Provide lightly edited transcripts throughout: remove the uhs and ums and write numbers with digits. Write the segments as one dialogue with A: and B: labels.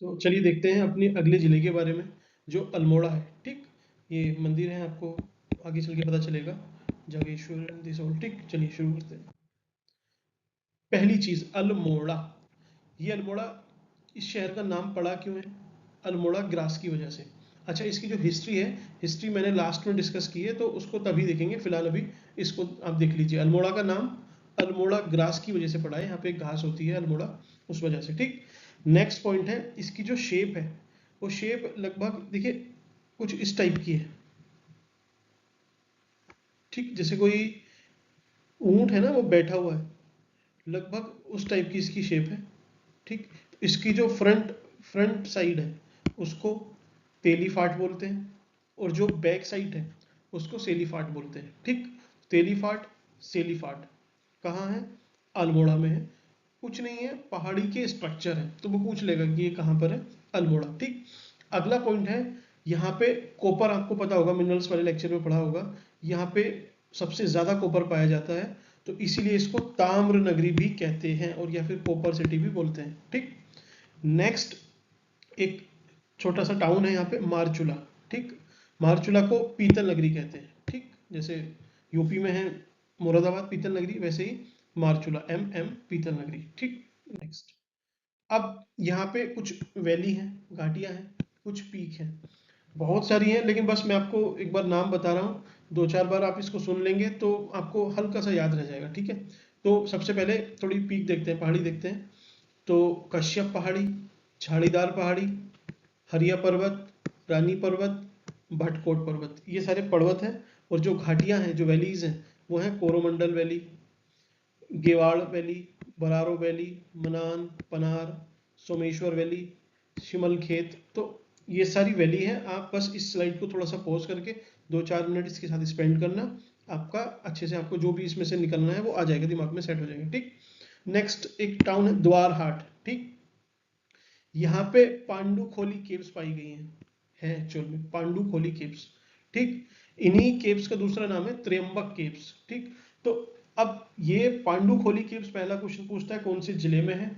A: तो चलिए देखते हैं अपने अगले जिले के बारे में, जो अल्मोड़ा है। ठीक, ये मंदिर है, आपको आगे चल के पता चलेगा। जागेश्वर दिसोल। ठीक, चलिए शुरू करते हैं। पहली चीज, अल्मोड़ा। ये अल्मोड़ा, इस शहर का नाम पड़ा क्यों है? अल्मोड़ा ग्रास की वजह से। अच्छा, इसकी जो हिस्ट्री है, हिस्ट्री मैंने लास्ट में डिस्कस की है, तो उसको तभी देखेंगे। फिलहाल अभी इसको आप देख लीजिए। अल्मोड़ा का नाम अल्मोड़ा ग्रास की वजह से पड़ा है, यहाँ पे घास होती है अल्मोड़ा, उस वजह से। ठीक, नेक्स्ट पॉइंट है, इसकी जो शेप है, वो शेप लगभग देखिए कुछ इस टाइप की है। ठीक, जैसे कोई ऊंट है ना, वो बैठा हुआ है, लगभग उस टाइप की इसकी शेप है। ठीक, इसकी जो फ्रंट फ्रंट साइड है, उसको तेलीफाट बोलते हैं, और जो बैक साइड है उसको सेलीफाट बोलते हैं। ठीक, तेलीफाट, सेलीफाट कहाँ है? अल्मोड़ा में है। कुछ नहीं है, पहाड़ी के स्ट्रक्चर है, तो वो पूछ लेगा कि ये कहाँ पर है? अल्मोड़ा। ठीक, अगला पॉइंट है, यहाँ पे कॉपर, आपको पता होगा, मिनरल्स वाले लेक्चर में पढ़ा होगा, यहाँ पे सबसे ज्यादा कॉपर पाया जाता है, तो इसीलिए इसको ताम्र नगरी भी कहते हैं, और या फिर कॉपर सिटी भी बोलते हैं। ठीक, नेक्स्ट, एक छोटा सा टाउन है यहाँ पे, मारचूला। ठीक, मारचूला को पीतल नगरी कहते हैं। ठीक, जैसे यूपी में है मुरादाबाद पीतल नगरी, वैसे ही मारचूला, एम पीतल नगरी। ठीक, नेक्स्ट, अब यहाँ पे कुछ वैली हैं, घाटियां हैं, कुछ पीक हैं, बहुत सारी हैं, लेकिन बस मैं आपको एक बार नाम बता रहा हूँ। दो चार बार आप इसको सुन लेंगे तो आपको हल्का सा याद रह जाएगा। ठीक है, तो सबसे पहले थोड़ी पीक देखते हैं, पहाड़ी देखते हैं। तो कश्यप पहाड़ी, झाड़ीदार पहाड़ी, हरिया पर्वत, रानी पर्वत, भटकोट पर्वत, ये सारे पर्वत हैं। और जो घाटियां हैं, जो वैलीज हैं, वो हैं कोरोमंडल वैली, गेवाड़ वैली, बरारो वैली, मनान, पनार, सोमेश्वर वैली, शिमल खेत। तो ये सारी वैली है। आप बस इस स्लाइड को थोड़ा सा पॉज करके 2-4 मिनट इसके साथ स्पेंड करना, आपका अच्छे से, आपको जो भी इसमें से निकलना है वो आ जाएगा, दिमाग में सेट हो जाएगा। ठीक, नेक्स्ट एक टाउन है द्वारहाट। ठीक, यहाँ पे पांडु खोली केव्स पाई गई हैं, है एक्चुअल में पांडु खोली केव्स। ठीक, इन्हीं केव्स का दूसरा नाम है त्र्यंबक केव्स। ठीक, तो अब ये पांडु खोली केव्स, पहला क्वेश्चन पूछता है कौन से जिले में है,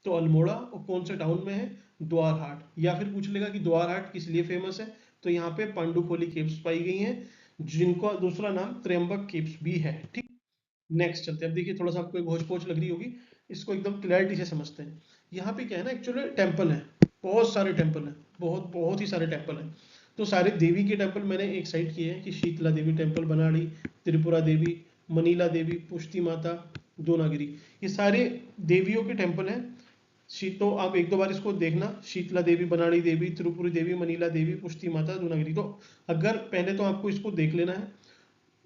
A: तो अल्मोड़ा, और कौन से टाउन में है? द्वारहाट। या फिर पूछ लेगा कि द्वारहाट किस लिए फेमस है, तो यहाँ पे पांडु खोली केव्स पाई गई हैं, जिनका दूसरा नाम त्र्यंबक केव्स भी है। ठीक, नेक्स्ट चलते हैं। अब देखिए, थोड़ा सा आपको एक भोज पोच लग रही होगी, इसको एकदम क्लैरिटी से समझते हैं। यहाँ पे क्या है ना, एक्चुअली टेम्पल है, बहुत सारे टेम्पल हैं, बहुत बहुत ही सारे टेम्पल हैं। तो सारे देवी के टेम्पल मैंने एक साइड किए हैं, कि शीतला देवी टेम्पल बनाड़ी, त्रिपुरा देवी, मनीला देवी, पुष्टि माता, दोनागिरी, ये सारे देवियों के टेम्पल हैं। तो आप एक दो बार इसको देखना, शीतला देवी, बनाड़ी देवी, त्रिपुरी देवी, मनीला देवी, पुष्टि माता, दोनागिरी। तो अगर पहले तो आपको इसको देख लेना है,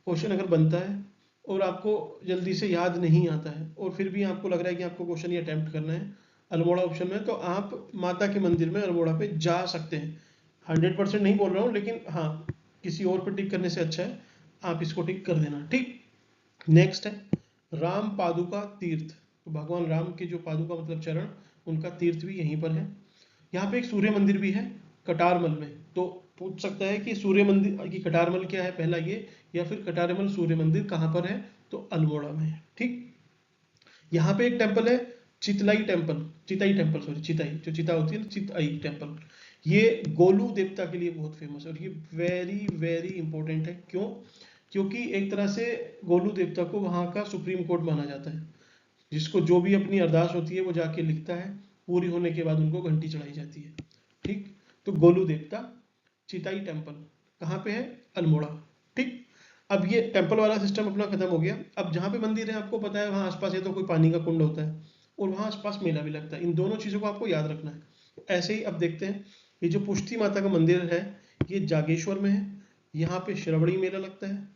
A: क्वेश्चन अगर बनता है और आपको जल्दी से याद नहीं आता है, और फिर भी आपको लग रहा है कि आपको क्वेश्चन ये अटेम्प्ट करना है अल्मोड़ा ऑप्शन में, तो आप माता के मंदिर में अल्मोड़ा पे जा सकते हैं। 100% नहीं बोल रहा हूँ, लेकिन हाँ, किसी और पर टिक करने से अच्छा है आप इसको टिक कर देना। ठीक, नेक्स्ट है राम पादुका तीर्थ। तो भगवान राम के जो पादुका मतलब चरण, उनका तीर्थ भी यहीं पर है। यहाँ पे एक सूर्य मंदिर भी है कटारमल में। तो पूछ सकता है कि सूर्य मंदिर की कटारमल क्या है, पहला ये, या फिर कटारमल सूर्य मंदिर कहाँ पर है, तो अल्मोड़ा में है। ठीक, यहाँ पे एक टेम्पल है, चितलाई टेम्पल, चिताई टेम्पल, सॉरी चिताई, जो चिता होती है ना, चिताई टेम्पल। ये गोलू देवता के लिए बहुत फेमस है, और ये वेरी वेरी इंपॉर्टेंट है। क्यों? क्योंकि एक तरह से गोलू देवता को वहाँ का सुप्रीम कोर्ट माना जाता है, जिसको जो भी अपनी अरदास होती है वो जाके लिखता है, पूरी होने के बाद उनको घंटी चढ़ाई जाती है। ठीक, तो गोलू देवता, चिताई टेम्पल कहाँ पे है? अल्मोड़ा। ठीक, अब ये टेम्पल वाला सिस्टम अपना खत्म हो गया। अब जहाँ पे मंदिर है, आपको पता है वहाँ आसपास है तो कोई पानी का कुंड होता है, और वहाँ आसपास मेला भी लगता है। इन दोनों चीज़ों को आपको याद रखना है। ऐसे ही अब देखते हैं, ये जो पुष्टि माता का मंदिर है, ये जागेश्वर में है, यहाँ पे श्रवणी मेला लगता है।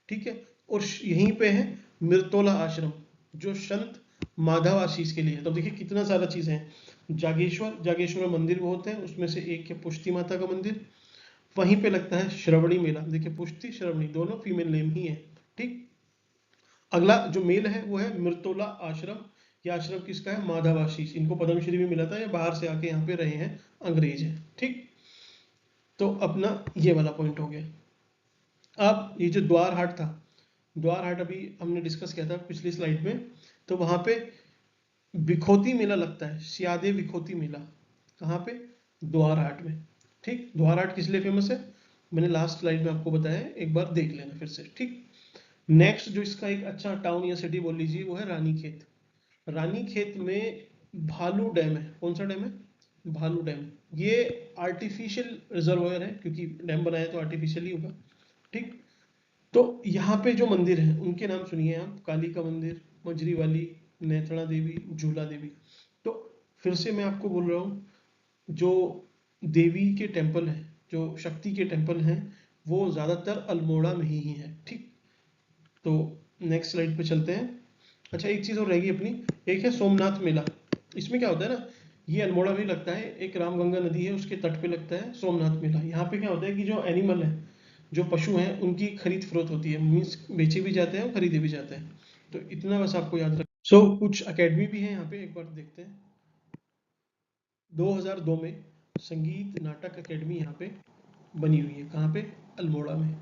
A: ठीक है, और यहीं पे है मिर्तोला आश्रम, जो संत माधव आशीष के लिए है। तो देखिए कितना सारा चीज़ है। जागेश्वर, जागेश्वर मंदिर बहुत है, उसमें से एक है पुष्टि माता का मंदिर, वहीं पे लगता है श्रवणी मेला। देखिए पुष्टि श्रवणी दोनों फीमेल नेम ही है। ठीक, अगला जो मेल है वो है मिर्तोला आश्रम। ये आश्रम किसका है? माधव आशीष। इनको पद्मश्री भी मिला था, या बाहर से आके यहाँ पे रहे हैं, अंग्रेज हैं। ठीक, तो अपना ये वाला पॉइंट हो गया। अब ये जो द्वारहाट था, द्वारहाट अभी हमने डिस्कस किया था पिछली स्लाइड में, तो वहां पे विखोती मेला लगता है, सियादे विखोती मेला। कहाँ पे? द्वार हाट में। ठीक, द्वार हाट किस लिए फेमस है, मैंने लास्ट स्लाइड में आपको बताया है, एक बार देख लेना फिर से। ठीक, नेक्स्ट जो इसका एक अच्छा टाउन या सिटी बोल लीजिए वो है रानीखेत। रानीखेत में भालू डैम है। कौन सा डैम है, भालू डैम। ये आर्टिफिशियल रिजर्वायर है, क्योंकि डैम बनाया तो आर्टिफिशियल ही होगा। ठीक, तो यहाँ पे जो मंदिर हैं उनके नाम सुनिए आप, काली का मंदिर, मजरी वाली, नेत्रा देवी, झूला देवी। तो फिर से मैं आपको बोल रहा हूँ, जो देवी के टेम्पल हैं, जो शक्ति के टेम्पल हैं, वो ज़्यादातर अल्मोड़ा में ही है। ठीक, तो नेक्स्ट स्लाइड पे चलते हैं। अच्छा, एक चीज़ और रहेगी अपनी, एक है सोमनाथ मेला। इसमें क्या होता है ना, ये अल्मोड़ा में लगता है, एक रामगंगा नदी है उसके तट पे लगता है सोमनाथ मेला। यहाँ पे क्या होता है कि जो एनिमल है, जो पशु हैं, उनकी खरीद फरोख्त होती है, मीन्स बेचे भी जाते हैं और खरीदे भी जाते हैं। तो इतना बस आपको याद रख। कुछ अकेडमी भी है यहाँ पे, एक बार देखते हैं। 2002 में संगीत नाटक अकेडमी यहाँ पे बनी हुई है। कहाँ पे, अल्मोड़ा में।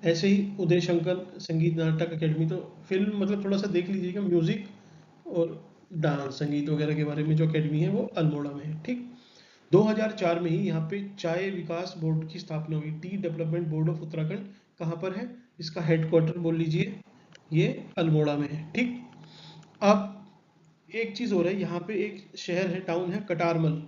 A: ऐसे ही उदय शंकर संगीत नाटक अकेडमी, तो फिल्म मतलब थोड़ा सा देख लीजिएगा, म्यूजिक और डांस संगीत वगैरह के बारे में जो अकेडमी है वो अल्मोड़ा में है। ठीक, 2004 में ही यहाँ पे चाय विकास बोर्ड की स्थापना हुई, T development board of Uttarakhand. कहाँ पर है, इसका हेडक्वार्टर बोल लीजिए, ये अल्मोड़ा में है। ठीक, अब एक चीज़ और है, यहाँ पे एक शहर है, टाउन है कटारमल।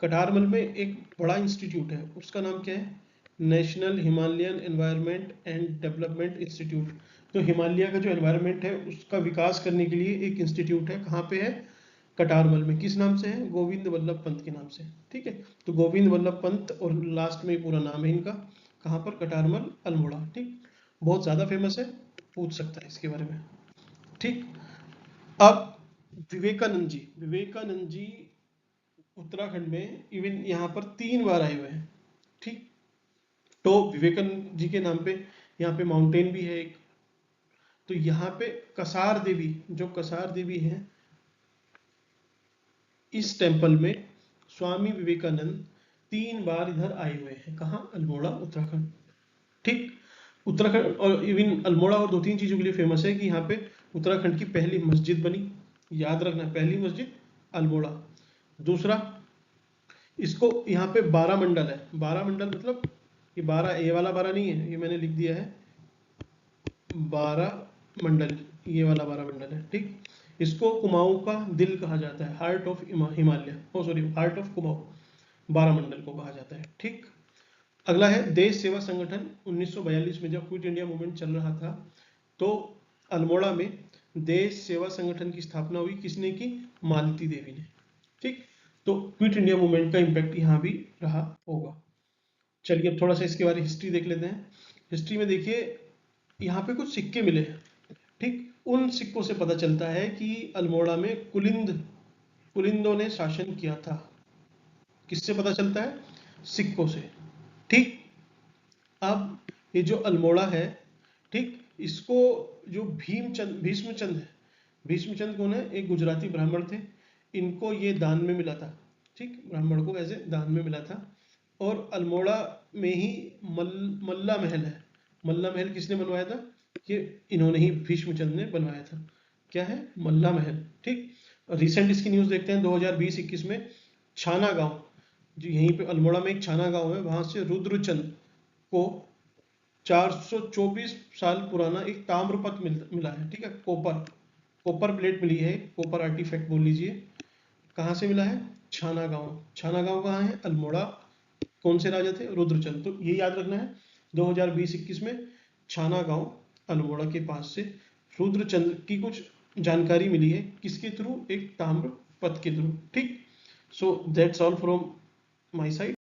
A: कटारमल में एक बड़ा इंस्टीट्यूट है, उसका नाम क्या है, national Himalayan environment and development institute. तो हिमालय का जो एनवायरनमेंट है उसका विकास करने के लिए एक इंस्टीट्यूट है। कहाँ पे है, कटारमल में। किस नाम से है, गोविंद वल्लभ पंत के नाम से। ठीक है, तो गोविंद वल्लभ पंत और लास्ट में पूरा नाम है इनका। कहाँ पर, कटारमल, अल्मोड़ा। ठीक, बहुत ज़्यादा फेमस है, पूछ सकता है इसके बारे में। ठीक, अब विवेकानंद जी उत्तराखंड में इवन यहाँ पर 3 बार आए हुए हैं। ठीक, तो विवेकानंद जी के नाम पे यहाँ पे माउंटेन भी है एक। तो यहाँ पे कसार देवी, जो कसार देवी है, इस टेम्पल में स्वामी विवेकानंद 3 बार इधर आए हुए हैं। कहाँ, अल्मोड़ा, उत्तराखंड। ठीक, उत्तराखंड और इवन अल्मोड़ा और 2-3 चीज़ों के लिए फेमस है कि यहाँ पे उत्तराखंड की पहली मस्जिद बनी। याद रखना, पहली मस्जिद अल्मोड़ा। दूसरा, इसको यहाँ पे 12 मंडल है। 12 मंडल मतलब ये 12, ये वाला 12 नहीं है, ये मैंने लिख दिया है 12 मंडल, ये वाला 12 मंडल है। ठीक, इसको कुमाऊं का दिल कहा जाता है, heart of Himalaya, oh sorry, heart of Kumaon 12 Mandal को कहा जाता है। ठीक, अगला है देश सेवा संगठन। 1942 में जब क्विट इंडिया मूवमेंट चल रहा था, तो अल्मोड़ा में देश सेवा संगठन की स्थापना हुई। किसने की, मालती देवी ने। ठीक, तो क्विट इंडिया मूवमेंट का इम्पैक्ट यहाँ भी रहा होगा। चलिए अब थोड़ा सा इसके बारे में हिस्ट्री देख लेते हैं। हिस्ट्री में देखिए, यहाँ पे कुछ सिक्के मिले हैं। ठीक, उन सिक्कों से पता चलता है कि अल्मोड़ा में कुलिंदों ने शासन किया था। किससे पता चलता है, सिक्कों से। ठीक, अब ये जो अल्मोड़ा है, ठीक, इसको जो भीष्मचंद है, भीष्मचंद कौन है, एक गुजराती ब्राह्मण थे, इनको ये दान में मिला था। ठीक, ब्राह्मण को एज ए दान में मिला था। और अल्मोड़ा में ही मल्ला महल है। मल्ला महल किसने बनवाया था, कि इन्होंने ही, भीष्मचंद ने बनवाया था। क्या है, मल्ला महल। ठीक, रिसेंट इसकी न्यूज़ देखते हैं। 2020-21 में छाना गांव, जो यहीं पे अल्मोड़ा में एक छाना गांव है, वहां से रुद्रचंद को 424 साल पुराना एक ताम्रपत्र मिला है। ठीक है, कॉपर प्लेट मिली है, कॉपर आर्टिफैक्ट बोल लीजिए। कहाँ से मिला है, छाना गांव। छाना गांव कहाँ है, अल्मोड़ा। कौन से राजा थे, रुद्रचंद। तो ये याद रखना है, 2020-21 में छाना गांव अल्मोड़ा के पास से रुद्रचंद की कुछ जानकारी मिली है। किसके थ्रू, एक ताम्र पत्र के थ्रू। ठीक, so that's all from my side.